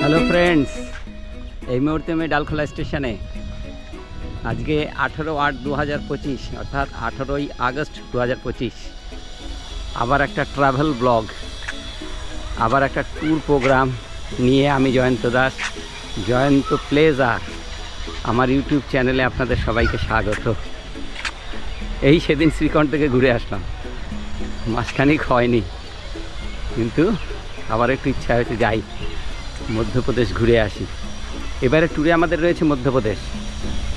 Hello friends, এই মুহূর্তে আমি ডালখোলা স্টেশনে। আজকে 18/8/2025 অর্থাৎ 18ই আগস্ট 2025। আবার একটা ট্রাভেল ব্লগ, আবার একটা ট্যুর প্রোগ্রাম নিয়ে আমি জয়ন্ত দাস, জয়ন্ত প্লেজার আমার ইউটিউব চ্যানেলে আপনাদের সবাইকে স্বাগত। এই সেদিন শ্রীকণ্ঠ থেকে ঘুরে আসলাম, মাসখানিক হয়নি, কিন্তু আবার একটু ইচ্ছা হয়েছে যাই মধ্যপ্রদেশ ঘুরে আসি। এবারে ট্যুরে আমাদের রয়েছে মধ্যপ্রদেশ।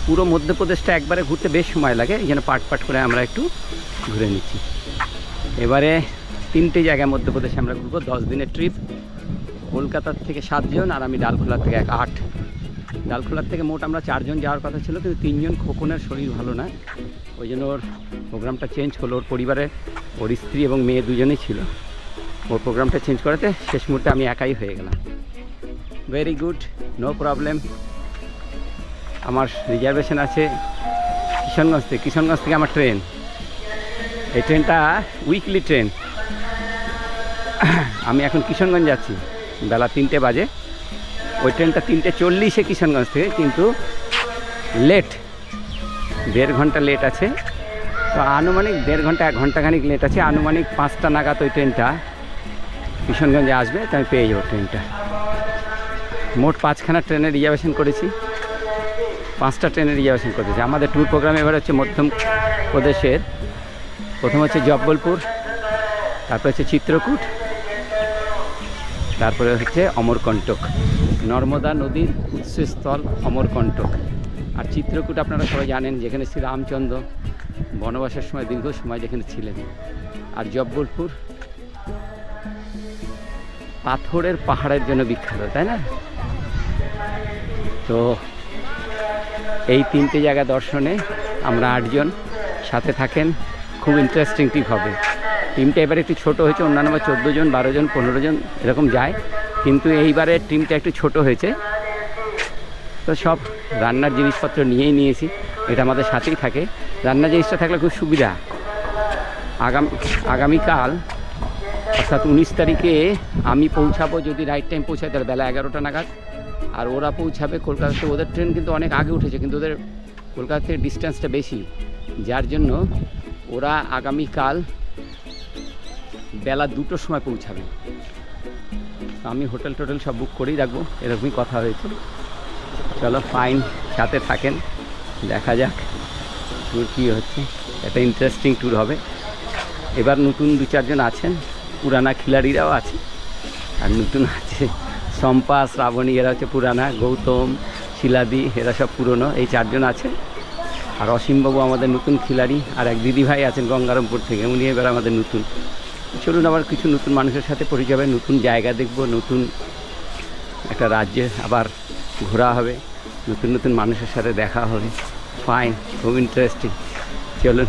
পুরো মধ্যপ্রদেশটা একবারে ঘুরতে বেশ সময় লাগে, এই জন্য পাট করে আমরা একটু ঘুরে নিচ্ছি। এবারে 3টে জায়গায় মধ্যপ্রদেশে আমরা ঘুরবো। 10 দিনের ট্রিপ। কলকাতার থেকে 7 জন আর আমি ডালখোলার থেকে 8। ডালখোলার থেকে মোট আমরা 4 জন যাওয়ার কথা ছিল, কিন্তু 3 জন খোকনের শরীর ভালো না, ওই জন্য ওর প্রোগ্রামটা চেঞ্জ হলো। ওর পরিবারে ওর স্ত্রী এবং মেয়ে দুজনেই ছিল। ওর প্রোগ্রামটা চেঞ্জ করাতে শেষ মুহূর্তে আমি একাই হয়ে গেলাম। Very good, no problem. আমার রিজার্ভেশন আছে কিশনগঞ্জ থেকে আমার ট্রেন। এই ট্রেনটা উইকলি ট্রেন। আমি এখন কিশনগঞ্জ যাচ্ছি, বেলা 3টে বাজে। ওই ট্রেনটা 3:40 কিশনগঞ্জ থেকে, কিন্তু লেট, 1.5 ঘন্টা লেট আছে। তো আনুমানিক 1.5 ঘন্টা 1 ঘন্টাখানিক লেট আছে। আনুমানিক 5টা নাগাদ ওই ট্রেনটা কিশনগঞ্জে আসবে, তো আমি পেয়ে যাবো ট্রেনটা। মোট 5খানা ট্রেনের রিজার্ভেশন করেছি, 5টা ট্রেনের রিজার্ভেশন করেছি। আমাদের ট্যুর প্রোগ্রাম এবার হচ্ছে মধ্যপ্রদেশের। প্রথম হচ্ছে জব্বলপুর, তারপরে হচ্ছে চিত্রকূট, তারপরে হচ্ছে অমরকণ্টক, নর্মদা নদীর উৎসস্থল অমরকণ্টক। আর চিত্রকূট আপনারা সবাই জানেন, যেখানে শ্রী রামচন্দ্র বনবাসের সময় দীর্ঘ সময় যেখানে ছিলেন। আর জব্বলপুর পাথরের পাহাড়ের জন্য বিখ্যাত, তাই না? তো এই 3টে জায়গা দর্শনে আমরা 8 জন সাথে থাকেন। খুব ইন্টারেস্টিং ট্রিপ হবে। টিমটা এবার একটু ছোট হয়েছে, অন্যান্য 14 জন 12 জন 15 জন এরকম যায়, কিন্তু এইবারের টিমটা একটু ছোট হয়েছে। তো সব রান্নার জিনিসপত্র নিয়েই নিয়েছি, এটা আমাদের সাথেই থাকে। রান্নার জিনিসটা থাকলে খুব সুবিধা। আগামীকাল অর্থাৎ 19 তারিখে আমি পৌঁছাবো, যদি রাইট টাইম পৌঁছাই তাহলে বেলা 11টা নাগাদ। আর ওরা পৌঁছাবে কলকাতা থেকে। ওদের ট্রেন কিন্তু অনেক আগে উঠেছে, কিন্তু ওদের কলকাতা থেকে ডিস্টেন্সটা বেশি, যার জন্য ওরা আগামীকাল বেলা 2টোর সময় পৌঁছাবে। আমি হোটেল টোটেল সব বুক করেই রাখবো, এরকমই কথা হয়েছে। চলো ফাইন, সাথে থাকেন, দেখা যাক ট্যুর কী হচ্ছে। একটা ইন্টারেস্টিং ট্যুর হবে। এবার নতুন 2-4 জন আছেন, পুরানা খিলাড়িরাও আছে, আর নতুন আছে শম্পা, শ্রাবণী, এরা হচ্ছে পুরানা, গৌতম, শিলাদি এরা সব পুরনো। এই 4 জন আছে। আর অসীমবাবু আমাদের নতুন খিলাড়ি, আর এক দিদিভাই আছেন গঙ্গারামপুর থেকে, উনি এবার আমাদের নতুন। চলুন আবার কিছু নতুন মানুষের সাথে পরিচয় হবে, নতুন জায়গা দেখব, নতুন একটা রাজ্যে আবার ঘোরা হবে, নতুন নতুন মানুষের সাথে দেখা হবে। ফাইন, খুব ইন্টারেস্টিং। চলুন,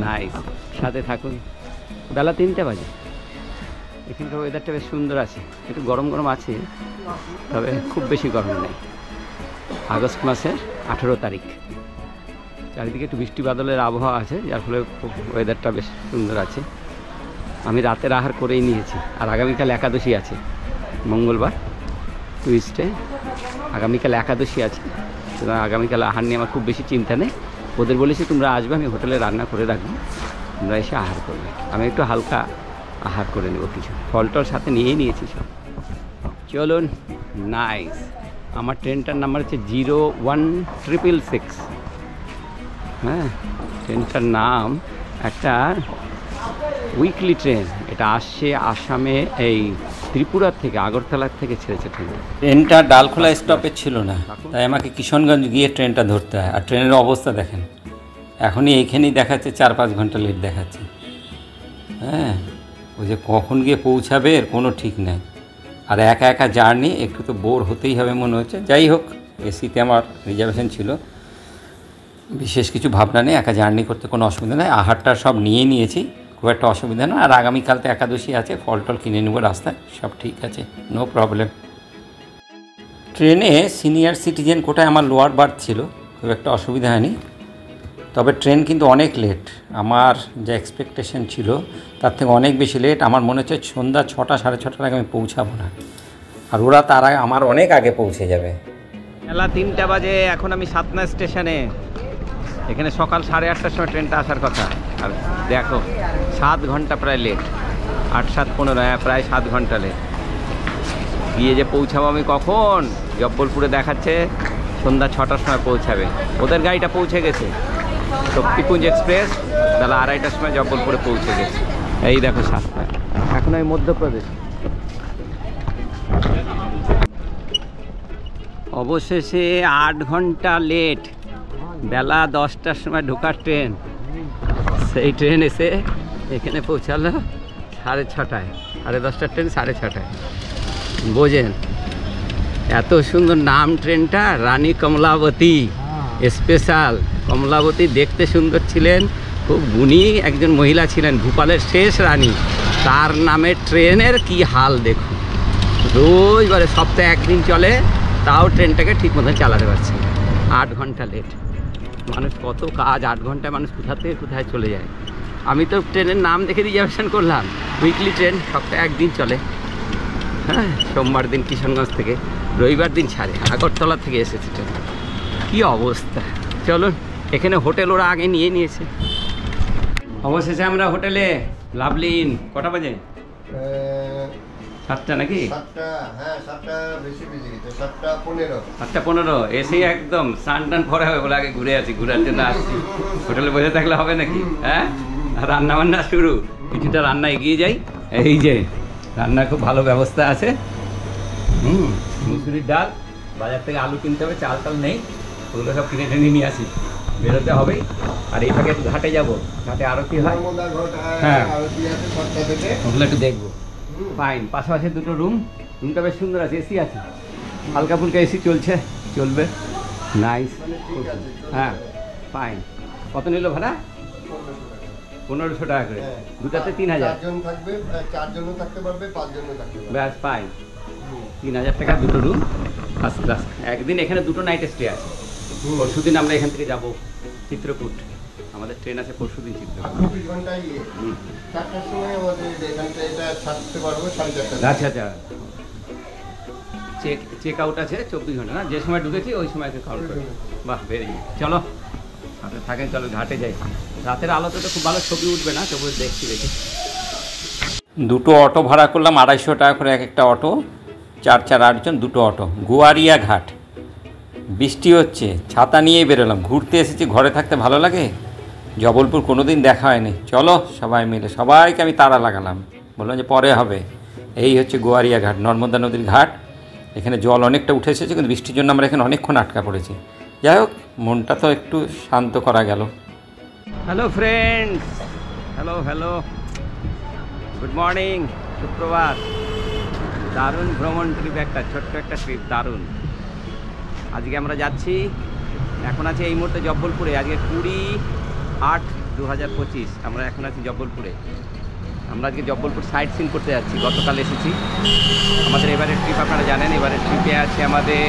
নাইস, সাথে থাকুন। বেলা 3টে বাজে। এখানকার ওয়েদারটা বেশ সুন্দর আছে, একটু গরম গরম আছে, তবে খুব বেশি গরম নেই। আগস্ট মাসের 18 তারিখ। চারিদিকে একটু বৃষ্টি বাদলের আবহাওয়া আছে, যার ফলে ওয়েদারটা বেশ সুন্দর আছে। আমি রাতের আহার করেই নিয়েছি। আর আগামীকাল একাদশী আছে, মঙ্গলবার টুইসডে, আগামীকাল একাদশী আছে। সুতরাং আগামীকাল আহার নিয়ে আমার খুব বেশি চিন্তা নেই। ওদের বলেছি তোমরা আসবে, আমি হোটেলে রান্না করে রাখবো, তোমরা এসে আহার করবে। আমি একটু হালকা আহার করে নেব, কিছু ফল টল সাথে নিয়েই নিয়েছি সব। চলুন, নাইস। আমার ট্রেনটার নাম্বার হচ্ছে 01666। হ্যাঁ, ট্রেনটার নাম একটা উইকলি ট্রেন। এটা আসছে আসামে, এই ত্রিপুরার থেকে, আগরতলার থেকে ছেড়েছে ট্রেনটা। ট্রেনটা ডালখোলা স্টপে ছিল না, তাই আমাকে কিশনগঞ্জ গিয়ে ট্রেনটা ধরতে হয়। আর ট্রেনের অবস্থা দেখেন, এখনই এইখানেই দেখাচ্ছে 4-5 ঘন্টা লেট দেখাচ্ছে। হ্যাঁ, ওই যে কখন গিয়ে পৌঁছাবে এর কোনো ঠিক নেই। আর একা একা জার্নি, একটু তো বোর হতেই হবে মনে হচ্ছে। যাই হোক, এসিতে আমার রিজার্ভেশন ছিল, বিশেষ কিছু ভাবনা নেই, একা জার্নি করতে কোনো অসুবিধা নেই। আহারটা সব নিয়ে নিয়েছি, খুব একটা অসুবিধা নয়। আর আগামীকাল তো একাদশী আছে, ফল টল কিনে নেবো রাস্তায়, সব ঠিক আছে, নো প্রবলেম। ট্রেনে সিনিয়র সিটিজেন কোটায় আমার লোয়ার বার্থ ছিল, খুব একটা অসুবিধা হয়নি। তবে ট্রেন কিন্তু অনেক লেট, আমার যে এক্সপেকটেশন ছিল তার থেকে অনেক বেশি লেট। আমার মনে হচ্ছে সন্ধ্যা 6টা সাড়ে 6টার আগে আমি পৌঁছাবো না, আর ওরা তার আগে আমার অনেক আগে পৌঁছে যাবে। বেলা 3টা বাজে, এখন আমি সাতনা স্টেশনে। এখানে সকাল 8:30টার সময় ট্রেনটা আসার কথা, আর দেখো 7 ঘন্টা প্রায় লেট। 8 7 15, প্রায় 7 ঘন্টা লেট। গিয়ে যে পৌঁছাবো আমি কখন, জব্বলপুরে দেখাচ্ছে সন্ধ্যা 6টার সময় পৌঁছাবে। ওদের গাড়িটা পৌঁছে গেছে, শক্তিপুঞ্জ এক্সপ্রেস বেলা 2:30টার সময় জব্বলপুরে পৌঁছে গেছে। এই দেখো 7টা, এখন আমি মধ্যপ্রদেশ। অবশেষে 8 ঘন্টা লেট, বেলা 10টার সময় ঢোকার ট্রেন, সেই ট্রেন এসে এখানে পৌঁছালো 6:30টায়। 10:30টার ট্রেন 6:30টায়। বোঝেন এত সুন্দর নাম ট্রেনটা, রানী কমলাবতী স্পেশাল। কমলাবতী দেখতে সুন্দর ছিলেন, খুব গুণী একজন মহিলা ছিলেন, ভূপালের শেষ রানী। তার নামে ট্রেনের কি হাল দেখুন, রোজবারে সপ্তাহে একদিন চলে, তাও ট্রেনটাকে ঠিক মতো চালাতে পারছে না। 8 ঘন্টা লেট। মানুষ কত কাজ, 8 ঘন্টায় মানুষ কোথা থেকে কোথায় চলে যায়। আমি তো ট্রেনের নাম দেখে রিজার্ভেশন করলাম, উইকলি ট্রেন, সপ্তাহে একদিন চলে। হ্যাঁ, সোমবার দিন কিশনগঞ্জ থেকে, রবিবার দিন ছাড়ে। আগরতলা থেকে এসেছে ট্রেন। কী অবস্থা। চলুন, এখানে হোটেল ওরা আগে নিয়ে নিয়েছে। অবশেষে আমরা হোটেলে। Lovely in. কটা বাজে? 7টা নাকি? 7:15। এসেই একদম স্নান টান করা হবে বলে আগে ঘুরে আছি, ঘুরার জন্য আসছি। হোটেলে বসে থাকলে হবে নাকি? হ্যাঁ, রান্না বান্না শুরু। কিছুটা রান্না এগিয়ে যাই। এই যে রান্নার খুব ভালো ব্যবস্থা আছে। মুসুরির ডাল, বাজার থেকে আলু কিনতে হবে, চাল টাল নেই, ওগুলো সব কিনে টেনে নিয়ে আসি, বেরোতে হবেই। আর এই ফাঁকে ঘাটে যাবো, ঘাটে আরতি হয়। হ্যাঁ, ওগুলো একটু দেখবো। ফাইন, পাশাপাশি 2টো রুম। রুমটা বেশ সুন্দর আছে, এসি আছে, হালকা ফুলকা এসি চলছে, চলবে। নাইস। হ্যাঁ, ফাইন। কত নিল ভাড়া? 1500 টাকা করে। দুটাতে 3000। ব্যাস, ফাইন। 3000 টাকা 2টো রুম, ফার্স্ট ক্লাস। একদিন এখানে 2টো নাইট স্টে আছে। পরশুদিন আমরা এখান থেকে যাবো চিত্রকূট। আমাদের ট্রেন আছে পরশুদিন চিত্রকূট। আচ্ছা আচ্ছা, চেক আউট আছে 24 ঘন্টা না? যে সময় ঢুকেছি ওই সময় কাউন্ট করে। বাহ, ভেরি গুড। চলো সাথে থাকেন, চলো ঘাটে যাই। রাতের আলোতে তো খুব ভালো ছবি উঠবে না, তবু দেখছি দেখি। 2টো অটো ভাড়া করলাম 250 টাকা করে এক একটা অটো, 4 4 8 জন, 2টো অটো। গোয়ারিয়া ঘাট। বৃষ্টি হচ্ছে, ছাতা নিয়েই বেরোলাম। ঘুরতে এসেছি, ঘরে থাকতে ভালো লাগে? জবলপুর কোনো দিন দেখা হয়নি, চলো সবাই মিলে। সবাইকে আমি তাড়া লাগালাম, বললাম যে পরে হবে। এই হচ্ছে গোয়ারিয়া ঘাট, নর্মদা নদীর ঘাট। এখানে জল অনেকটা উঠে এসেছে, কিন্তু বৃষ্টির জন্য আমরা এখানে অনেকক্ষণ আটকা পড়েছি। যাই হোক, মনটা তো একটু শান্ত করা গেল। Hello friends, hello hello, good morning, সুপ্রভাত। দারুণ ভ্রমণ ট্রিপ, একটা ছোট্ট একটা ট্রিপ, দারুণ। আজকে আমরা যাচ্ছি, এখন আছি এই মুহূর্তে জব্বলপুরে। আজকে 20/8/2025। আমরা এখন আছি জব্বলপুরে। আমরা আজকে জব্বলপুর সাইট সিন করতে যাচ্ছি। গতকাল এসেছি। আমাদের এবারের ট্রিপ আপনারা জানেন, এবারের ট্রিপে আছে আমাদের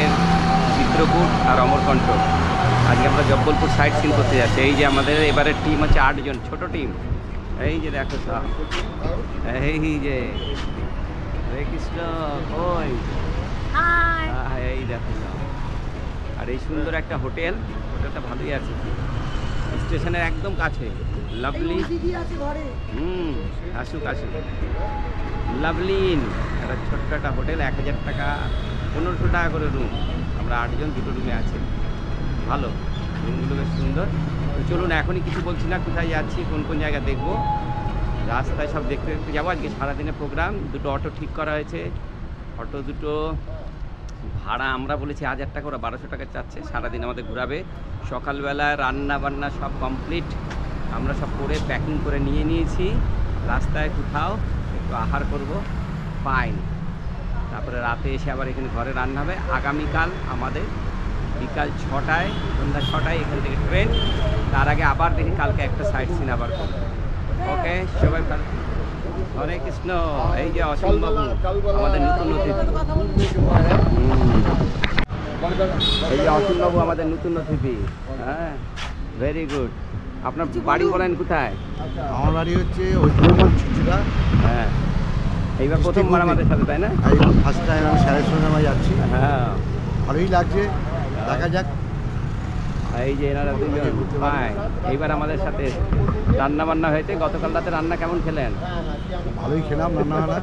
চিত্রকূট আর অমরকণ্ঠ। আজকে আমরা জব্বলপুর সাইট সিন করতে যাচ্ছি। এই যে আমাদের এবারের টিম হচ্ছে 8 জন, ছোট টিম। এই যে দেখো সব, এই যে হরে কৃষ্ণ, ওই এই দেখো সব। আর এই সুন্দর একটা হোটেল, হোটেলটা ভালোই আছে, স্টেশনের একদম কাছে। লাভলি, আসুক আসুক। লাভলি ইন, একটা ছোট্ট একটা হোটেল, 1000 টাকা, 1500 টাকা করে রুম। আমরা 8 জন, 2টো রুমে আছি। ভালো রুমগুলো, বেশ সুন্দর। তো চলুন, এখনই কিছু বলছি না, কোথায় যাচ্ছি, কোন কোন জায়গা দেখবো, রাস্তায় সব দেখতে দেখতে যাবো। আজকে সারাদিনের প্রোগ্রাম। 2টো অটো ঠিক করা হয়েছে। অটো 2টো ভাড়া আমরা বলেছি 1000 টাকা, ওরা 1200 টাকা চাচ্ছে। সারাদিন আমাদের ঘোরাবে। সকালবেলা রান্না বান্না সব কমপ্লিট, আমরা সব করে প্যাকিং করে নিয়ে নিয়েছি। রাস্তায় কোথাও একটু আহার করব, ফাইন। তারপরে রাতে এসে আবার এখানে ঘরে রান্না হবে। আগামীকাল আমাদের বিকাল 6টায়, সন্ধ্যা 6টায় এখান থেকে ট্রেন। তার আগে আবার দেখি কালকে একটা সাইট সিন আবার করব। ওকে, সবাই ভালো। হরে কৃষ্ণ। এই যে অসীমবাবু, আমাদের নতুন অতিথি। এই যে অসীমবাবু, আমাদের নতুন অতিথি। হ্যাঁ, ভেরি গুড। আপনার বাড়ি বলেন কোথায়? আমার বাড়ি হচ্ছে ঐতিহ্যবান চুচুড়া। হ্যাঁ, এইবার প্রথমবার আমাদের সাথে, তাই না? ফার্স্ট টাইম আমি স্যারের সঙ্গে আমি যাচ্ছি। হ্যাঁ, ভালোই লাগছে, দেখা যাক। এই যে এনারা দুজন ভাই এইবার আমাদের সাথে রান্না বান্না হয়েছে। গতকাল রাতে রান্না কেমন খেলেন? ভালোই খেলাম, রান্না বান্না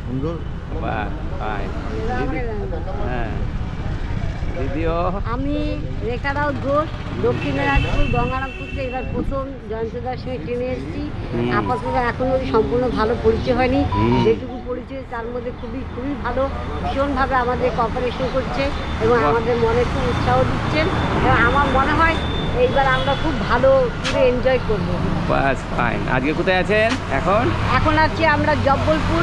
সুন্দর। বাহ, ভাই দিদি, হ্যাঁ দিদিও। আমি রেখা রাও ঘোষ, দক্ষিণ দিনাজপুর গঙ্গারামপুর থেকে এবার প্রথম জয়ন্তদার সঙ্গে ট্রেনে এসেছি। আপাতত এখনো সম্পূর্ণ ভালো পরিচয় হয়নি, যেটুকু পরিচয় তার মধ্যে খুবই খুবই ভালো, ভীষণভাবে আমাদের কোঅপারেশন করছে এবং আমাদের মনে খুব উৎসাহ দিচ্ছেন এবং আমার মনে হয় এইবার আমরা খুব ভালো ট্যুরে এনজয় করবো। বাস ফাইন। আজকে কোথায় আছেন এখন? এখন আছি আমরা জব্বলপুর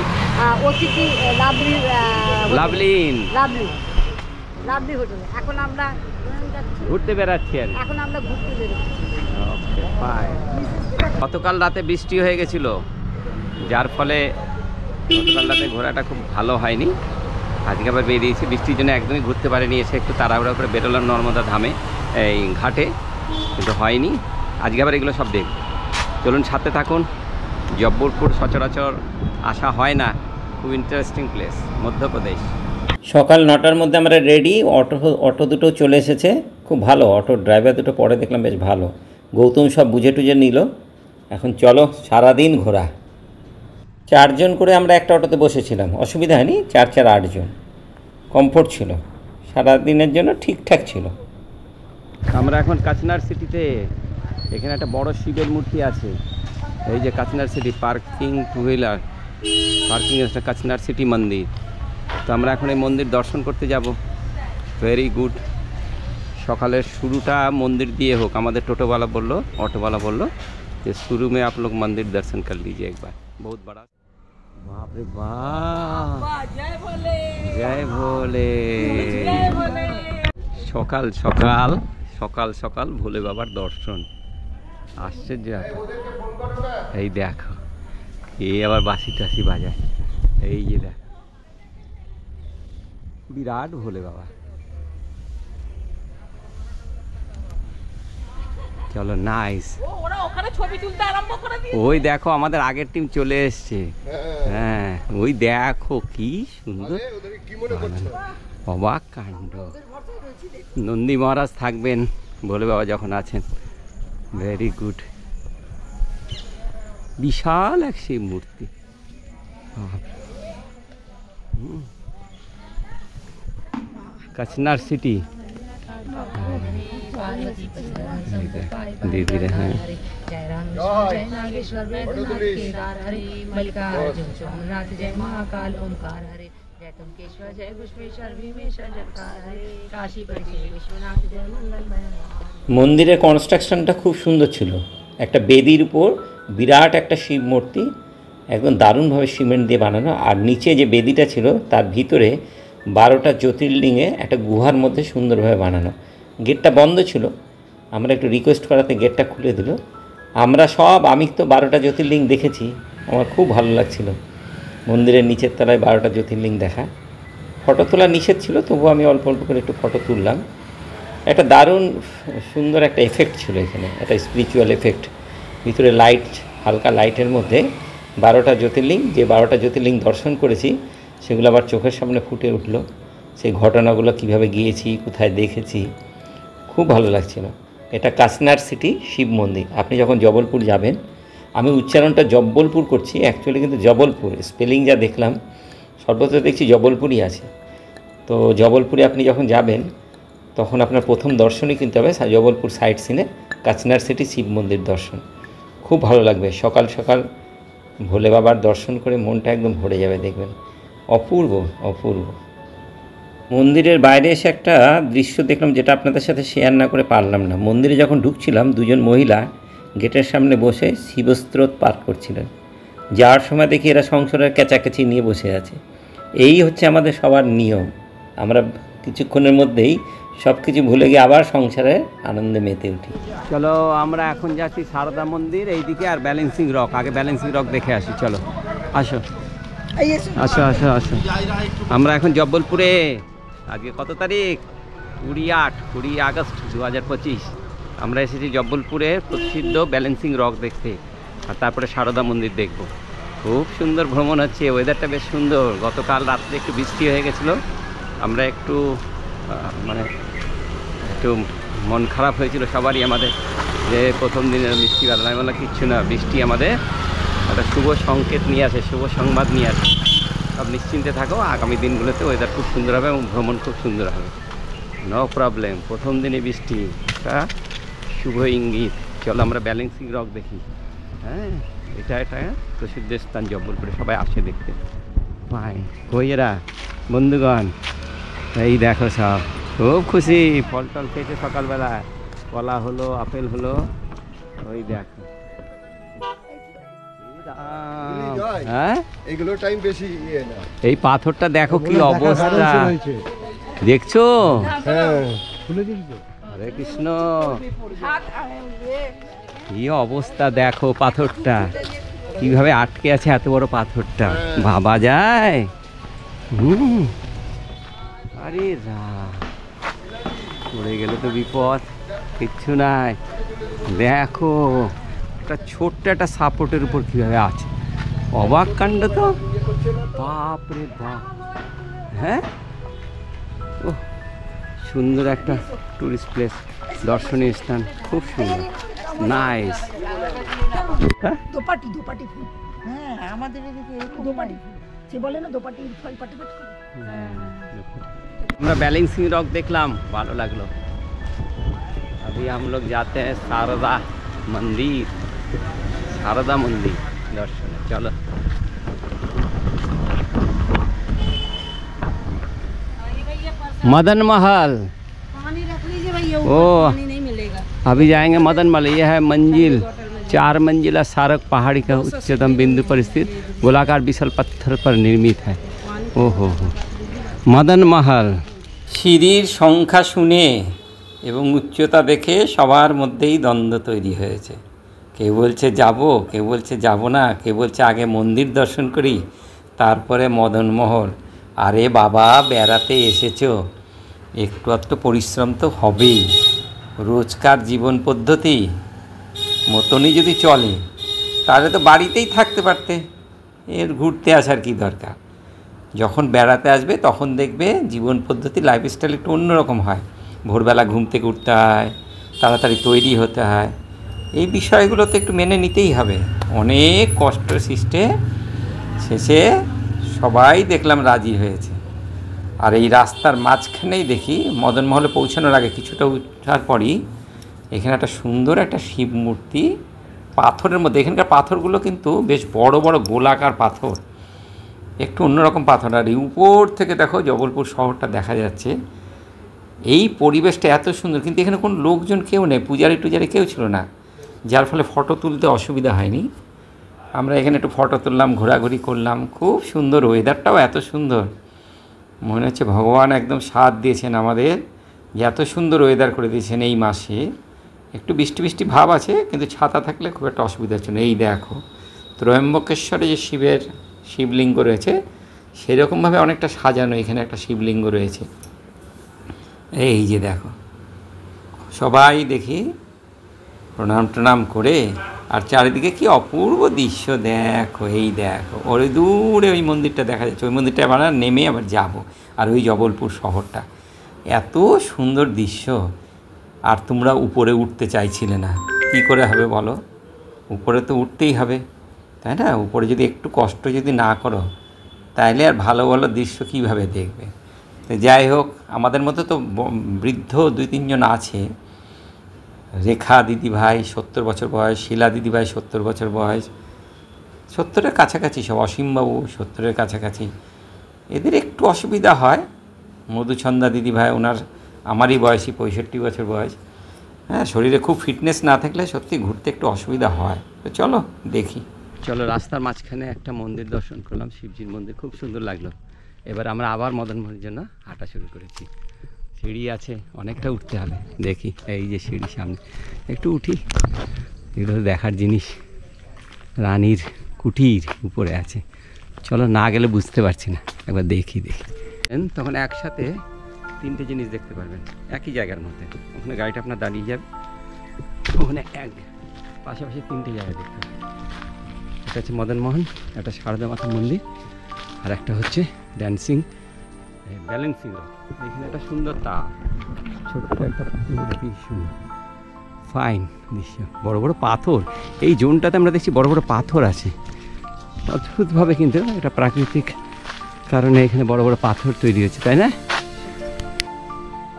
অতিথি লাভলি লাভলিন লাভলি হোটেলে। এখন আমরা ঘুরতে বেড়াচ্ছি আর এখন আমরা ঘুরতে বেরোচ্ছি। Okay fine. গতকাল রাতে বৃষ্টি হয়ে গেছিল, যার ফলে গতকাল রাতে ঘোরাটা খুব ভালো হয়নি। আজকে আবার বেরিয়েছি, বৃষ্টির জন্য একদমই ঘুরতে পারিনি। এসে একটু তাড়াহুড়া করে বেরোলাম নর্মদা ধামে, এই ঘাটে, কিন্তু হয়নি। আজকে আবার এগুলো সব দেখব। চলুন সাথে থাকুন। জব্বলপুর সচরাচর আসা হয় না, খুব ইন্টারেস্টিং প্লেস, মধ্যপ্রদেশ। সকাল 9টার মধ্যে আমরা রেডি। অটো দুটো চলে এসেছে, খুব ভালো। অটোর ড্রাইভার দুটো পরে দেখলাম বেশ ভালো। গৌতম সব বুঝে টুঝে নিল। এখন চলো সারাদিন ঘোরা। 4 জন করে আমরা একটা অটোতে বসেছিলাম, অসুবিধা হয়নি। 4 4 8 জন, কমফোর্ট ছিল, সারাদিনের জন্য ঠিকঠাক ছিল। আমরা এখন কাচনার সিটিতে। এখানে একটা বড় শিবের মূর্তি আছে। এই যে Kachnar city parking, two wheeler parking আছে, কাচনার সিটি মন্দির। তো আমরা এখন এই মন্দির দর্শন করতে যাব। Very good. সকালের শুরুটা মন্দির দিয়ে হোক। আমাদের টোটোওয়ালা বললো, অটোওয়ালা বললো যে शुरू में आप लोग मंदिर दर्शन कर लीजिए एक बार। बहुत बड़ा। बाप रे बाप, जय भोले, जय भोले। সকাল সকাল সকাল সকাল ভোলে বাবার দর্শন। আশ্চর্য। এই দেখো, এই আবার বাঁশি টাসি বাজায়। এই যে দেখ, বিরাট ভোলে বাবা। চলো, নাইস। ওই দেখো আমাদের আগের টিম চলে এসছে। হ্যাঁ, ওই দেখো কি সুন্দর, অবাক কাণ্ড। নন্দী মহারাজ থাকবেন ভোলে বাবা যখন আছেন। Very good. বিশাল এক শিব মূর্তি। কাচনার সিটি धीरे धीरे। हाँ, মন্দিরের কনস্ট্রাকশনটা খুব সুন্দর ছিল। একটা বেদির উপর বিরাট একটা শিব মূর্তি, একদম দারুণভাবে সিমেন্ট দিয়ে বানানো। আর নিচে যে বেদিটা ছিল তার ভিতরে 12টা জ্যোতির্লিঙ্গে একটা গুহার মধ্যে সুন্দরভাবে বানানো। গেটটা বন্ধ ছিল, আমরা একটু রিকোয়েস্ট করাতে গেটটা খুলে দিল। আমি তো 12টা জ্যোতির্লিঙ্গ দেখেছি, আমার খুব ভালো লাগছিল মন্দিরের নিচের তলায় 12টা জ্যোতির্লিঙ্গ দেখা। ফটো তোলা নিষেধ ছিল, তবুও আমি অল্প অল্প করে একটু ফটো তুললাম। একটা দারুণ সুন্দর একটা এফেক্ট ছিল এখানে, একটা স্পিরিচুয়াল এফেক্ট। ভিতরে লাইট, হালকা লাইটের মধ্যে 12টা জ্যোতির্লিঙ্গ, যে 12টা জ্যোতির্লিঙ্গ দর্শন করেছি সেগুলো আবার চোখের সামনে ফুটে উঠলো। সেই ঘটনাগুলো কিভাবে গিয়েছি, কোথায় দেখেছি, খুব ভালো লাগছিল। এটা কাচনার সিটি শিব মন্দির। আপনি যখন জবলপুর যাবেন, আমি উচ্চারণটা জব্বলপুর করছি, অ্যাকচুয়ালি কিন্তু জবলপুর। স্পেলিং যা দেখলাম সর্বত্র দেখছি জবলপুরই আছে। তো জবলপুরে আপনি যখন যাবেন তখন আপনার প্রথম দর্শনই কিন্তু হবে জবলপুর সাইট সিনে কাচনার সিটি শিব মন্দির দর্শন। খুব ভালো লাগবে। সকাল সকাল ভোলে বাবার দর্শন করে মনটা একদম ভরে যাবে, দেখবেন অপূর্ব অপূর্ব। মন্দিরের বাইরে এসে একটা দৃশ্য দেখলাম, যেটা আপনাদের সাথে শেয়ার না করে পারলাম না। মন্দিরে যখন ঢুকছিলাম, 2 জন মহিলা গেটের সামনে বসে শিবস্ত্রোত পাঠ করছিলেন। যাওয়ার সময় দেখি এরা সংসারের কেচাকেচি নিয়ে বসে আছে। এই হচ্ছে আমাদের সবার নিয়ম। আমরা কিছুক্ষণের মধ্যেই সব কিছু ভুলে গিয়ে আবার সংসারে আনন্দে মেতে উঠি। চলো আমরা এখন যাচ্ছি সারদা মন্দির এইদিকে, আর ব্যালেন্সিং রক। আগে ব্যালেন্সিং রক দেখে আসি। চলো আসো আসো আসো আসো। আমরা এখন জব্বলপুরে। আজকে কত তারিখ? 20 আগস্ট 2025। আমরা এসেছি জব্বলপুরের প্রসিদ্ধ ব্যালেন্সিং রক দেখতে, আর তারপরে সারদা মন্দির দেখব। খুব সুন্দর ভ্রমণ হচ্ছে, ওয়েদারটা বেশ সুন্দর। গতকাল রাত্রে একটু বৃষ্টি হয়ে গেছিলো, আমরা একটু একটু মন খারাপ হয়েছিল সবারই আমাদের, যে প্রথম দিনের বৃষ্টি বাদল। আমি বললাম কিচ্ছু না, বৃষ্টি আমাদের একটা শুভ সংকেত নিয়ে আসে, শুভ সংবাদ নিয়ে আসে। সব নিশ্চিন্তে থাকো, আগামী দিনগুলোতে ওয়েদার খুব সুন্দর হবে এবং ভ্রমণ খুব সুন্দর হবে, নো প্রবলেম। প্রথম দিনে বৃষ্টি, একটা শুভ ইঙ্গিত। চলো আমরা ব্যালেন্সিং রক দেখি। হ্যাঁ, এটা প্রসিদ্ধ স্থান জব্বলপুরে, সবাই আসে দেখতে। ভাই কইয়েরা বন্ধুগণ, এই দেখো সব খুব খুশি, ফল টল খেয়েছে সকালবেলা, কলা হলো, আপেল হলো, ওই দেখো। হ্যাঁ, এগুলো টাইম বেশি না। এই পাথরটা দেখো কি অবস্থা, দেখছো? হ্যাঁ, হরে কৃষ্ণ, কি অবস্থা দেখো, পাথরটা কিভাবে আটকে আছে, এত বড় পাথরটা ভাবা যায়? আরে পড়ে গেলে তো বিপদ, কিচ্ছু নাই। দেখো একটা ছোট্ট একটা সাপোর্টের উপর কিভাবে আছে, অবাক কাণ্ড তো, বাপ রে বাপ। হ্যাঁ, ও সুন্দর একটা টুরিস্ট প্লেস, দর্শনীয় স্থান, খুব সুন্দর, নাইস। দোপাটি দোপাটি ফুল, হ্যাঁ আমাদের এদিকে এরকম দোপাটি ফুল, সে বলে না দোপাটি ফল পাটি পাটি করে। আমরা ব্যালেন্সিং রক দেখলাম, ভালো লাগলো। अभी हम लोग जाते हैं शारदा मंदिर, शारदा मंदिर दर्शन। चलो मदन महल, पानी रख लीजिए भैया, ओ पानी नहीं मिलेगा। अभी जाएंगे मदन महल। यह है मंजिल, 4 मंजिला स्मारक पहाड़ी का उच्चतम बिंदु पर स्थित गोलाकार विशाल पत्थर पर निर्मित है। ओहो हो, मदन महल। সিঁড়ির সংখ্যা শুনে এবং উচ্চতা দেখে সবার মধ্যেই দ্বন্দ্ব তৈরি হয়েছে। কেউ বলছে যাব, কেউ বলছে যাব না, কেউ বলছে আগে মন্দির দর্শন করি তারপরে মদনমহল। আরে বাবা, বেড়াতে এসেছো, একটু একটু পরিশ্রম তো হবেই। রোজকার জীবন পদ্ধতি মতনই যদি চলে তাহলে তো বাড়িতেই থাকতে পারতে, এর ঘুরতে আসার কি দরকার? যখন বেড়াতে আসবে তখন দেখবে জীবন পদ্ধতি, লাইফস্টাইল একটু অন্যরকম হয়। ভোরবেলা ঘুম থেকে উঠতে হয়, তাড়াতাড়ি তৈরি হতে হয়, এই বিষয়গুলো তো একটু মেনে নিতেই হবে। অনেক কষ্ট সৃষ্টে শেষে সবাই দেখলাম রাজি হয়েছে। আর এই রাস্তার মাঝখানেই দেখি, মদনমহলে পৌঁছানোর আগে কিছুটা উঠার পরই এখানে একটা সুন্দর একটা শিব মূর্তি পাথরের মধ্যে। এখানকার পাথরগুলো কিন্তু বেশ বড় বড় গোলাকার পাথর, একটু অন্যরকম পাথর। আর এই উপর থেকে দেখো জবলপুর শহরটা দেখা যাচ্ছে। এই পরিবেশটা এত সুন্দর, কিন্তু এখানে কোনো লোকজন কেউ নেই, পূজারি টুজারি কেউ ছিল না, যার ফলে ফটো তুলতে অসুবিধা হয়নি। আমরা এখানে একটু ফটো তুললাম, ঘোরাঘুরি করলাম, খুব সুন্দর। ওয়েদারটাও এত সুন্দর, মনে হচ্ছে ভগবান একদম সাথ দিয়েছেন আমাদের, যে এত সুন্দর ওয়েদার করে দিয়েছেন এই মাসে। একটু বৃষ্টি বৃষ্টি ভাব আছে, কিন্তু ছাতা থাকলে খুব একটা অসুবিধা হচ্ছে না। এই দেখো ত্রয়ম্বকেশ্বরে যে শিবলিঙ্গ রয়েছে, সেরকমভাবে অনেকটা সাজানো এখানে একটা শিবলিঙ্গ রয়েছে। এই যে দেখো, সবাই দেখি প্রণাম টনাম করে, আর চারিদিকে কি অপূর্ব দৃশ্য দেখো। এই দেখো, ওই দূরে ওই মন্দিরটা দেখা যাচ্ছে, ওই মন্দিরটা আবার নেমে আবার যাব। আর ওই জবলপুর শহরটা, এত সুন্দর দৃশ্য। আর তোমরা উপরে উঠতে চাইছিলে না, কি করে হবে বলো? উপরে তো উঠতেই হবে, তাই না? উপরে যদি একটু কষ্ট যদি না করো তাইলে আর ভালো ভালো দৃশ্য কীভাবে দেখবে? তো যাই হোক, আমাদের মতো তো বৃদ্ধ 2-3 জন আছে। রেখা দিদিভাই 70 বছর বয়স, শিলা দিদিভাই 70 বছর বয়স, 70-এর কাছাকাছি সব। অসীমবাবু 70-এর কাছাকাছি। এদের একটু অসুবিধা হয়। মধুছন্দা দিদিভাই, ওনার আমারই বয়সী, 65 বছর বয়স। হ্যাঁ, শরীরে খুব ফিটনেস না থাকলে সত্যি ঘুরতে একটু অসুবিধা হয়। তো চলো দেখি। চলো, রাস্তার মাঝখানে একটা মন্দির দর্শন করলাম, শিবজির মন্দির, খুব সুন্দর লাগলো। এবার আমরা আবার মদনমোহনের জন্য হাঁটা শুরু করেছি। সিঁড়ি আছে, অনেকটা উঠতে হবে। দেখি, এই যে সিঁড়ি সামনে, একটু উঠি। এগুলো দেখার জিনিস, রানীর কুটির উপরে আছে। চলো, না গেলে বুঝতে পারছি না, একবার দেখি। তখন একসাথে 3টে জিনিস দেখতে পারবেন একই জায়গার মধ্যে। ওখানে গাড়িটা আপনার দাঁড়িয়ে যাবে, ওখানে এক পাশাপাশি 3টে জায়গা দেখতে হবে। একটা হচ্ছে মদন মোহন, একটা সারদা মাতা মন্দির, আর একটা হচ্ছে ড্যান্সিং ব্যালেন্সিং রক। এখানে একটা সুন্দর তা ছোট্ট একটা কি সুন্দর ফাইন দৃশ্য, বড় বড় পাথর। এই জোনটাতে আমরা দেখছি বড় বড় পাথর আছে অদ্ভুতভাবে, কিন্তু এটা প্রাকৃতিক কারণে এখানে বড় বড় পাথর তৈরি হচ্ছে, তাই না?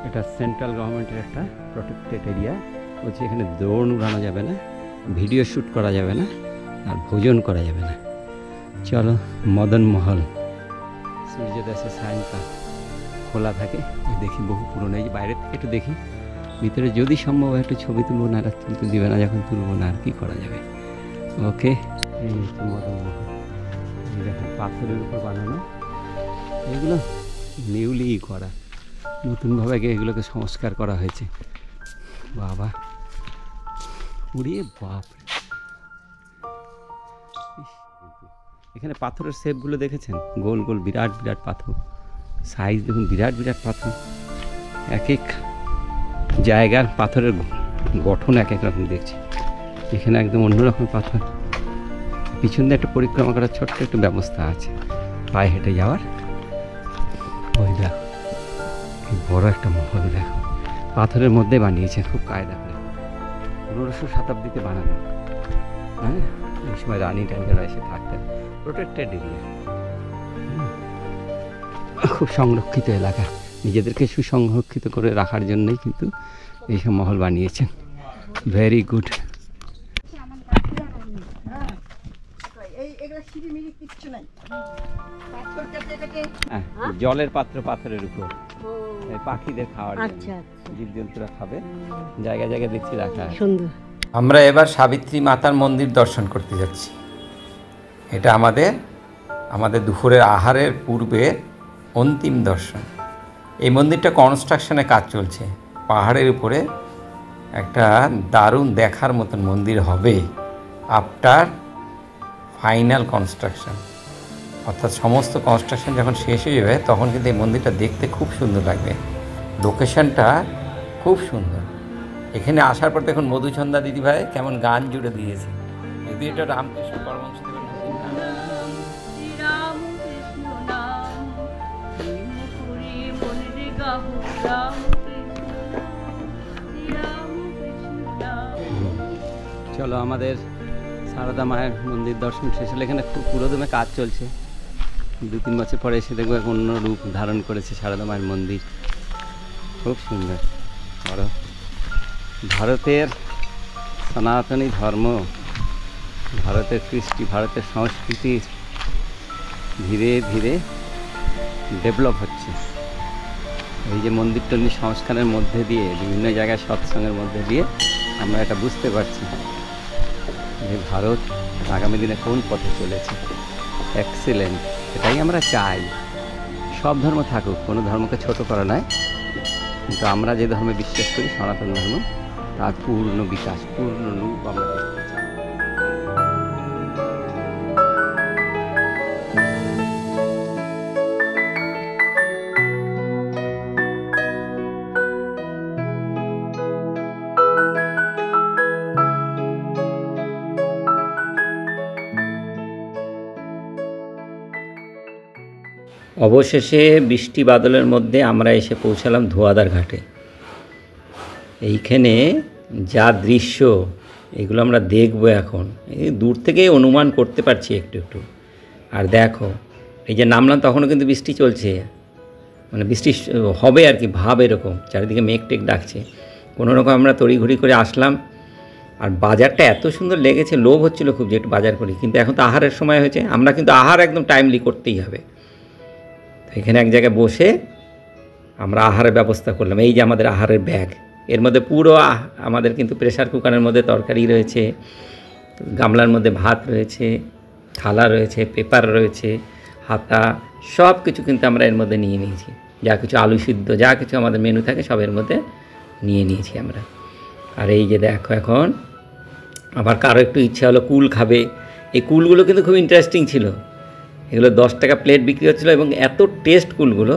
এটা সেন্ট্রাল গভর্নমেন্টের একটা প্রোটেক্টেড এরিয়া। বলছে এখানে দ্রোণ উড়ানো যাবে না, ভিডিও শ্যুট করা যাবে না, আর ভোজন করা যাবে না। চলো মদন মহল সূর্যোদয় সায়নকাল খোলা থাকে, দেখি বহু পুরনো। এই যে বাইরের থেকে একটু দেখি, ভিতরে যদি সম্ভব হয় একটু ছবি তুলবো, না তুলতে দিবে না, যখন তুলবো না আর কি করা যাবে। ওকে, এই হচ্ছে মদন মহল। এই দেখেন পাথরের উপর বানানো, এগুলো নিউলি করা, নতুনভাবে এগুলোকে সংস্কার করা হয়েছে। বাবা উড়িয়ে বাপ, এখানে পাথরের শেপগুলো দেখেছেন? গোল গোল বিরাট বিরাট পাথর, সাইজ দেখুন, বিরাট বিরাট পাথর। এক এক জায়গার পাথরের গঠন এক এক রকম দেখছি। এখানে একদম অন্যরকম পাথর। পিছন দিয়ে একটা পরিক্রমা করার ছোট্ট একটু ব্যবস্থা আছে পায়ে হেঁটে যাওয়ার। ওই দেখো কি বড় একটা মহল, দেখো পাথরের মধ্যে বানিয়েছে, খুব কায়দা করে। 1500 শতাব্দীতে বানানো। হ্যাঁ, এই সময় রানী টাইগাররা এসে থাকতেন। প্রোটেক্টেড এরিয়া, খুব সংরক্ষিত এলাকা। নিজেদেরকে সুসংরক্ষিত করে রাখার জন্যই কিন্তু এইসব মহল বানিয়েছেন। Very good. জলের পাত্র পাথরের উপর পাখিদের খাওয়ার, জীবজন্তুরা খাবে, জায়গা জায়গা দেখছি রাখা সুন্দর। আমরা এবার সাবিত্রী মাতার মন্দির দর্শন করতে যাচ্ছি। এটা আমাদের দুপুরের আহারের পূর্বে অন্তিম দর্শন। এই মন্দিরটা কনস্ট্রাকশনে কাজ চলছে। পাহাড়ের উপরে একটা দারুণ দেখার মতন মন্দির হবে আফটার ফাইনাল কনস্ট্রাকশন, অর্থাৎ সমস্ত কনস্ট্রাকশন যখন শেষ হয়ে যাবে তখন কিন্তু এই মন্দিরটা দেখতে খুব সুন্দর লাগবে। লোকেশনটা খুব সুন্দর। এখানে আসার পর দেখুন মধুচন্দা দিদিভাই কেমন গান জুড়ে দিয়েছে। যদি এটা রামকৃষ্ণ পরমহংসদেবের চলো আমাদের সারদা মায়ের মন্দির দর্শন শেষ হলে। এখানে খুব পুরোদমে কাজ চলছে। 2-3 বছর পরে এসে দেখবো এক অন্য রূপ ধারণ করেছে সারদা মায়ের মন্দির। খুব সুন্দর। বড় ভারতের সনাতনী ধর্ম, ভারতের কৃষ্টি, ভারতের সংস্কৃতি ধীরে ধীরে ডেভেলপ হচ্ছে। এই যে মন্দির টন্দির সংস্কারের মধ্যে দিয়ে, বিভিন্ন জায়গায় সৎসঙ্গের মধ্যে দিয়ে আমরা এটা বুঝতে পারছি যে ভারত আগামী দিনে কোন পথে চলেছে। এক্সিলেন্ট, এটাই আমরা চাই। সব ধর্ম থাকুক, কোনো ধর্মকে ছোট করা নয়, কিন্তু আমরা যে ধর্মে বিশ্বাস করি সনাতন ধর্ম, তার পূর্ণ বিকাশ, পূর্ণ রূপ আমরা দেখতে চাই। অবশেষে বৃষ্টি বাদলের মধ্যে আমরা এসে পৌঁছালাম ধোয়াদার ঘাটে। এইখানে যা দৃশ্য, এগুলো আমরা দেখব এখন। এই দূর থেকেই অনুমান করতে পারছি একটু একটু। আর দেখো, এই যে নামলাম তখনও কিন্তু বৃষ্টি চলছে, মানে বৃষ্টি হবে আর কি ভাব, এরকম চারিদিকে মেঘ টেক ডাকছে। কোনো রকম আমরা তড়িঘড়ি করে আসলাম। আর বাজারটা এত সুন্দর লেগেছে, লোভ হচ্ছিল খুব যে একটু বাজার করি, কিন্তু এখন তো আহারের সময় হয়েছে। আমরা কিন্তু আহার একদম টাইমলি করতেই হবে। এখানে এক জায়গায় বসে আমরা আহারের ব্যবস্থা করলাম। এই যে আমাদের আহারের ব্যাগ, এর মধ্যে পুরো আমাদের কিন্তু প্রেসার কুকারের মধ্যে তরকারি রয়েছে, গামলার মধ্যে ভাত রয়েছে, থালা রয়েছে, পেপার রয়েছে, হাতা, সব কিছু কিন্তু আমরা এর মধ্যে নিয়ে নিয়েছি। যা কিছু আলু সিদ্ধ, যা কিছু আমাদের মেনু থাকে সব এর মধ্যে নিয়ে নিয়েছি আমরা। আর এই যে দেখো, এখন আবার কারো একটু ইচ্ছা হলো কুল খাবে। এই কুলগুলো কিন্তু খুব ইন্টারেস্টিং ছিল। এগুলো 10 টাকা প্লেট বিক্রি হচ্ছিলো এবং এত টেস্ট কুলগুলো।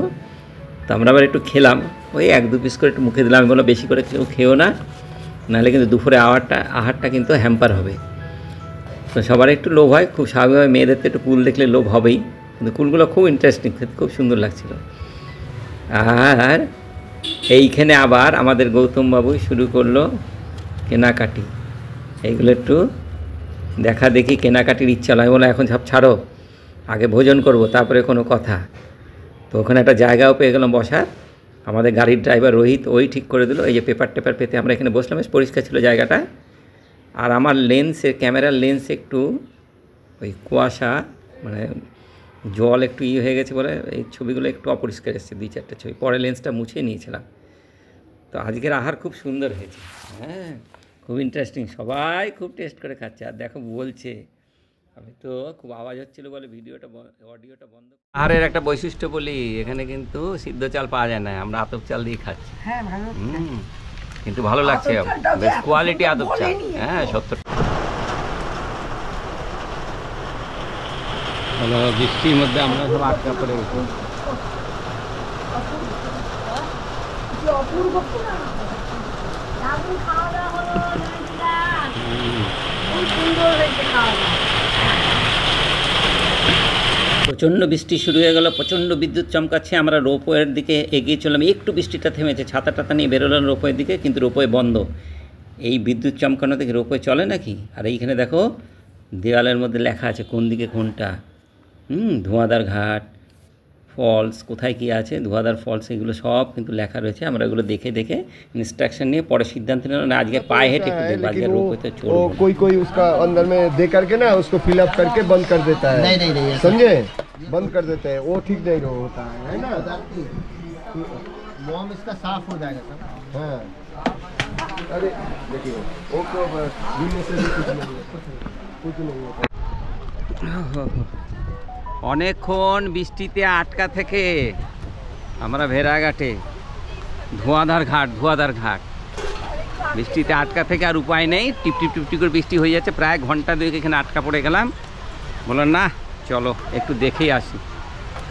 তো আমরা আবার একটু খেলাম, ওই 1-2 পিস করে একটু মুখে দিলাম। আমি বললাম বেশি করে কেউ খেও না, নাহলে কিন্তু দুপুরে আহারটা কিন্তু হ্যাম্পার হবে। তো সবার একটু লোভ হয়, খুব স্বাভাবিকভাবে মেয়েদের তো একটু কুল দেখলে লোভ হবেই, কিন্তু কুলগুলো খুব ইন্টারেস্টিং, খুব সুন্দর লাগছিল। আর এইখানে আবার আমাদের গৌতমবাবু শুরু করলো কেনাকাটি, এইগুলো একটু দেখা দেখি, কেনাকাটির ইচ্ছা নয় বলে এখন সব ছাড়ো, আগে ভোজন করব তারপরে কোনো কথা। তো ওখানে একটা জায়গাও পেয়ে গেলাম বসার, আমাদের গাড়ির ড্রাইভার রোহিত ওই ঠিক করে দিল। এই যে পেপার টেপার পেতে আমরা এখানে বসলাম, বেশ পরিষ্কার ছিল জায়গাটা। আর আমার ক্যামেরার লেন্স একটু ওই কুয়াশা, মানে জল একটু হয়ে গেছে বলে এই ছবিগুলো একটু অপরিষ্কার এসেছে, 2-4টা ছবি, পরে লেন্সটা মুছিয়ে নিয়েছিলাম। তো আজকের আহার খুব সুন্দর হয়েছে, হ্যাঁ খুব ইন্টারেস্টিং, সবাই খুব টেস্ট করে খাচ্ছে। আর দেখো বলছে, আমি তো খুব আওয়াজ হচ্ছিল বলে অডিওটা বন্ধ। আহারের একটা বৈশিষ্ট্য বলি, এখানে কিন্তু সিদ্ধ চাল পাওয়া যায় না, আমরা আতপ চাল দিয়ে খাচ্ছি। হ্যাঁ ভালো। কিন্তু ভালো লাগছে, বেশ কোয়ালিটি আতপ চাল, হ্যাঁ 70। বৃষ্টির মধ্যে আমরা সব আটকা পড়ে গেছি। প্রচণ্ড বৃষ্টি শুরু হয়ে গেল, প্রচণ্ড বিদ্যুৎ চমকাচ্ছে। আমরা রোপওয়ের দিকে এগিয়ে চললাম, একটু বৃষ্টিটা থেমেছে, ছাতা টাতা নিয়ে বেরোলাম রোপওয়ের দিকে, কিন্তু রোপওয়ে বন্ধ। এই বিদ্যুৎ চমকানো থেকে রোপওয়ে চলে নাকি? আর এইখানে দেখো দেওয়ালের মধ্যে লেখা আছে কোন দিকে কোনটা, ধোঁয়াদার ঘাট, ফলস, কোথায় কী আছে, ধোঁয়াদার ফলস, এগুলো সব কিন্তু লেখা রয়েছে। আমরা এগুলো দেখে দেখে ইনস্ট্রাকশন নিয়ে পরে সিদ্ধান্ত নিলাম না আজকে পায়ে हेटे একটু দেখব, আজকে রোপওয়েতে চলবো। कोई उसका अंदर में दे करके ना उसको फिल अप करके बंद कर देता है। नहीं समझे, बंद कर देता है, वो ठीक नहीं होता है ना, मॉम इसका साफ हो जाएगा सब। हाँ अरे देखिए वो को बीमे से भी कुछ नहीं होता। অনেকক্ষণ বৃষ্টিতে আটকা থেকে আমরা ভেড়াঘাটে, ধোঁয়াধার ঘাট, বৃষ্টিতে আটকা থেকে আর উপায় নেই, টিপটিপ করে বৃষ্টি হয়ে যাচ্ছে, প্রায় ঘন্টা 2 এখানে আটকা পড়ে গেলাম। বললাম না চলো একটু দেখেই আসি,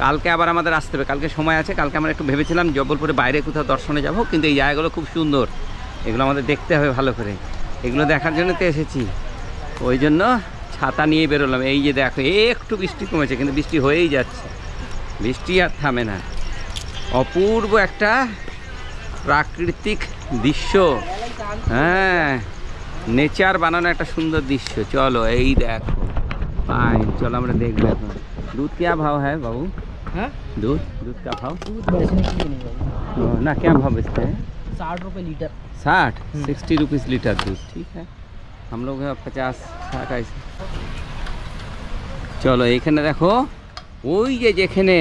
কালকে আবার আমাদের আসতে হবে, কালকে সময় আছে। কালকে আমরা একটু ভেবেছিলাম জব্বলপুরে বাইরে কোথাও দর্শনে যাব, কিন্তু এই জায়গাগুলো খুব সুন্দর, এগুলো আমাদের দেখতে হবে ভালো করে, এগুলো দেখার জন্য তো এসেছি। ওই জন্য ছাতা নিয়ে বেরোলাম। এই যে দেখো একটু বৃষ্টি কমেছে, কিন্তু বৃষ্টি হয়েই যাচ্ছে, বৃষ্টি আর থামে না। অপূর্ব একটা প্রাকৃতিক দৃশ্য, হ্যাঁ নেচার বানানো একটা সুন্দর দৃশ্য। চলো এই দেখো ফাইন, চলো আমরা দেখবো এখন। दूध क्या भाव है बाबू? हाँ दूध का भाव ना क्या भाव बेचते हैं? 60 रुपये लीटर। 60 रुपीज़ लीटर दूध, ठीक है। हम लोग 50-60 ऐसे। চলো এইখানে দেখো, ওই যে যেখানে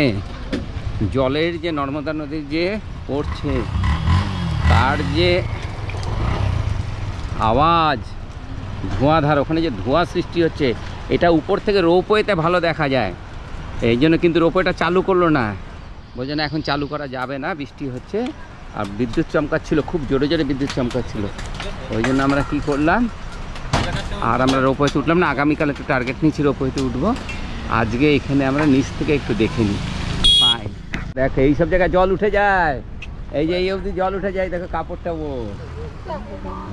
জলের যে নর্মদা নদীর যে পড়ছে তার যে আওয়াজ, ধোঁয়াধার, ওখানে যে ধোঁয়া সৃষ্টি হচ্ছে, এটা উপর থেকে রোপওয়েতে ভালো দেখা যায়। এই জন্য কিন্তু রোপওয়েটা চালু করলো না, বলছে না এখন চালু করা যাবে না, বৃষ্টি হচ্ছে। আর বিদ্যুৎ চমকাচ্ছিল, খুব জোরে জোরে বিদ্যুৎ চমকাচ্ছিল, ওই জন্য আমরা কী করলাম, আর আমরা রোপওয়েতে উঠলাম না। আগামীকাল একটু টার্গেট নিচ্ছি রোপওয়েতে উঠবো, আজকে এখানে আমরা নিচ থেকে একটু দেখে নিই। ফাইন দেখো এইসব জায়গায় জল উঠে যায়, এই যে এই অবধি জল উঠে যায়, দেখো কাপড়টা ও,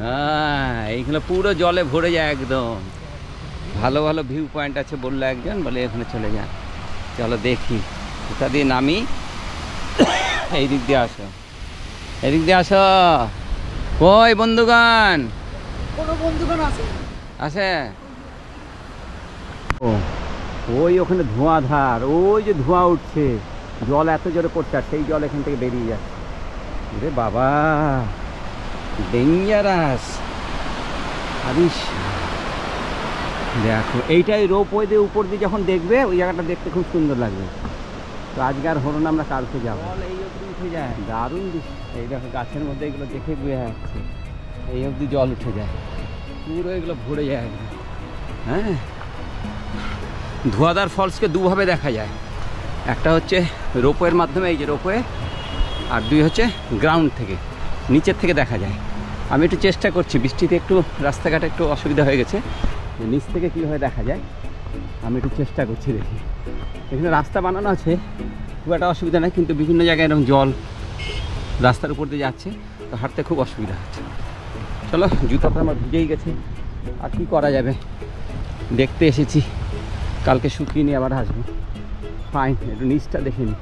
হ্যাঁ এইগুলো পুরো জলে ভরে যায় একদম। ভালো ভালো ভিউ পয়েন্ট আছে বললো একজন, বলে এখানে চলে যান। চলো দেখি কোথা দিয়ে নামি। এই দিক দিয়ে আসো, এদিক দিয়ে আসো। কই বন্ধুগণ? কোনো বন্ধুগণ আছে? আছে। ও ওই ওখানে ধোঁয়াধার, ওই যে ধোঁয়া উঠছে, জল এত জোরে পড়ছে, আর সেই জল এখান থেকে বেরিয়ে যাচ্ছে। রে বাবা ডেঞ্জারাস। আরিস দেখো এইটাই রোপওয়ে দিয়ে উপর দিয়ে যখন দেখবে, ওই জায়গাটা দেখতে খুব সুন্দর লাগবে। তো আজকে আর হলো না, আমরা কালকে যাবো। এই অবধি উঠে যায়, দারুণ দৃশ্য। এই দেখো গাছের মধ্যে এগুলো দেখে বোঝা যাচ্ছে, এই অবধি জল উঠে যায়, পুরো এগুলো ভরে যায় একদম। হ্যাঁ ধোঁয়াদার ফলসকে দুভাবে দেখা যায়, একটা হচ্ছে রোপওয়ের মাধ্যমে, এই যে রোপওয়ে, আর 2 হচ্ছে গ্রাউন্ড থেকে, নিচের থেকে দেখা যায়। আমি একটু চেষ্টা করছি, বৃষ্টিতে একটু রাস্তাঘাটে একটু অসুবিধা হয়ে গেছে, যে নিচ থেকে কীভাবে দেখা যায় আমি একটু চেষ্টা করছি দেখি। এখানে রাস্তা বানানো আছে, খুব একটা অসুবিধা নেই, কিন্তু বিভিন্ন জায়গায় এরকম জল রাস্তার উপর দিয়ে যাচ্ছে, তো হাঁটতে খুব অসুবিধা হচ্ছে। চলো, জুতা তো আমার ভিজেই গেছে, আর কি করা যাবে, দেখতে এসেছি, কালকে শুকিয়ে নিয়ে আবার আসবো। ফাইন, একটু নিচটা দেখে নিই।